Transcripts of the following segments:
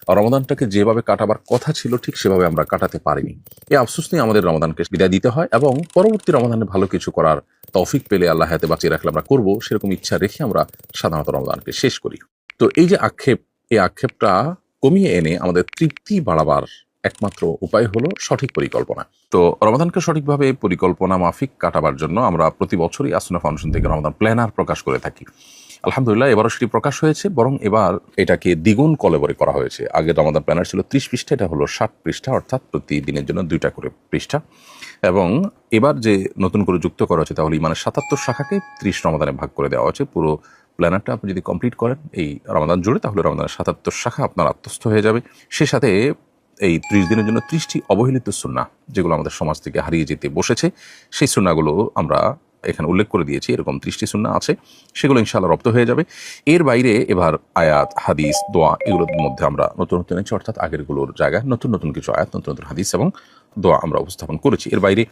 রমাদানটাকে যেভাবে কাটাবার কথা ছিল ঠিক সেভাবে আমরা কাটাতে পারিনি। এই আফসোস নিয়ে আমাদের রমাদানকে বিদায় দিতে হয় এবং পরবর্তী রমাদানে ভালো কিছু করার তৌফিক পেলে আল্লাহ হাতে বাঁচিয়ে রাখলে আমরা করবো, সেরকম ইচ্ছা রেখে আমরা সাধারণত রমাদানকে শেষ করি। তো এই যে আক্ষেপ, এই আক্ষেপটা কমিয়ে এনে আমাদের তৃপ্তি বাড়াবার একমাত্র উপায় হলো সঠিক পরিকল্পনা। তো রমাদানকে সঠিকভাবে পরিকল্পনা মাফিক কাটাবার জন্য আমরা প্রতি বছরই আসনা ফাউন্ডেশন থেকে রমাদান প্ল্যানার প্রকাশ করে থাকি। আলহামদুলিল্লাহ এবারও সেটি প্রকাশ হয়েছে, বরং এবার এটাকে দ্বিগুণ কলেবরে করা হয়েছে। আগে রমাদান প্ল্যানার ছিল 30 পৃষ্ঠা, এটা হলো 60 পৃষ্ঠা, অর্থাৎ প্রতিদিনের জন্য 2টা করে পৃষ্ঠা। এবং এবার যে নতুন করে যুক্ত করা হচ্ছে তাহলে মানে 77 শাখাকে 30 রমাদানে ভাগ করে দেওয়া হচ্ছে। পুরো প্ল্যানারটা আপনি যদি কমপ্লিট করেন এই রমাদান জুড়ে, তাহলে রমাদানের 77 শাখা আপনার আত্মস্থ হয়ে যাবে। সে সাথে এই 30 দিনের জন্য 30টি অবহেলিত সুন্নাহ, যেগুলো আমাদের সমাজ থেকে হারিয়ে যেতে বসেছে, সেই সুন্নাহগুলো আমরা এখানে উল্লেখ করে দিয়েছি। এরকম 30টি সুন্নাহ আছে, সেগুলো ইনশাআল্লাহ রপ্ত হয়ে যাবে। এর বাইরে এবার আয়াত, হাদিস, দোয়া এগুলোর মধ্যে আমরা নতুন নতুন এনেছি, অর্থাৎ আগেরগুলোর জায়গায় নতুন নতুন কিছু আয়াত, নতুন নতুন হাদিস এবং দোয়া আমরা উপস্থাপন করেছি। এর বাইরে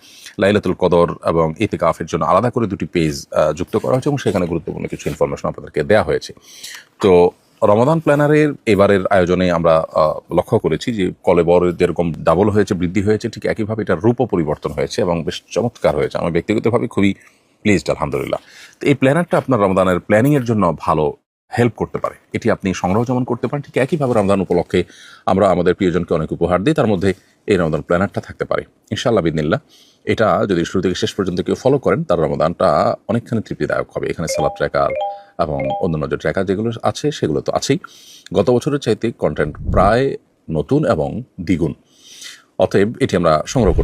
লাইলাতুল কদর এবং ইতিকাফের জন্য আলাদা করে 2টি পেজ যুক্ত করা হয়েছে এবং সেখানে গুরুত্বপূর্ণ কিছু ইনফরমেশন আপনাদেরকে দেওয়া হয়েছে। তো রমাদান প্ল্যানারের এবারের আয়োজনে আমরা লক্ষ্য করেছি যে কলেবর যেরকম ডাবল হয়েছে, বৃদ্ধি হয়েছে, ঠিক একইভাবে এটার রূপও পরিবর্তন হয়েছে এবং বেশ চমৎকার হয়েছে। আমি ব্যক্তিগতভাবে খুবই প্লিজড, আলহামদুলিল্লাহ। তো এই প্ল্যানারটা আপনার রমাদানের প্ল্যানিংয়ের জন্য ভালো হেল্প করতে পারে। এটি আপনি সংগ্রহ যেমন করতে পারেন, ঠিক একইভাবে রমজান উপলক্ষে আমরা আমাদের প্রিয়জনকে অনেক উপহার দিই, তার মধ্যে এই রমজান প্ল্যানারটা থাকতে পারে ইনশাআল্লাহ বিদিনিল্লাহ। এটা যদি শুরু থেকে শেষ পর্যন্ত কেউ ফলো করেন, তার রমাদানটা অনেকখানি তৃপ্তিদায়ক হবে। এখানে সালাদ ট্র্যাকার এবং অন্যান্য যে ট্র্যাকার যেগুলো আছে সেগুলো তো আছেই। গত বছরের চাইতে কন্টেন্ট প্রায় নতুন এবং দ্বিগুণ। অতএব এটি আমরা সংগ্রহ করতে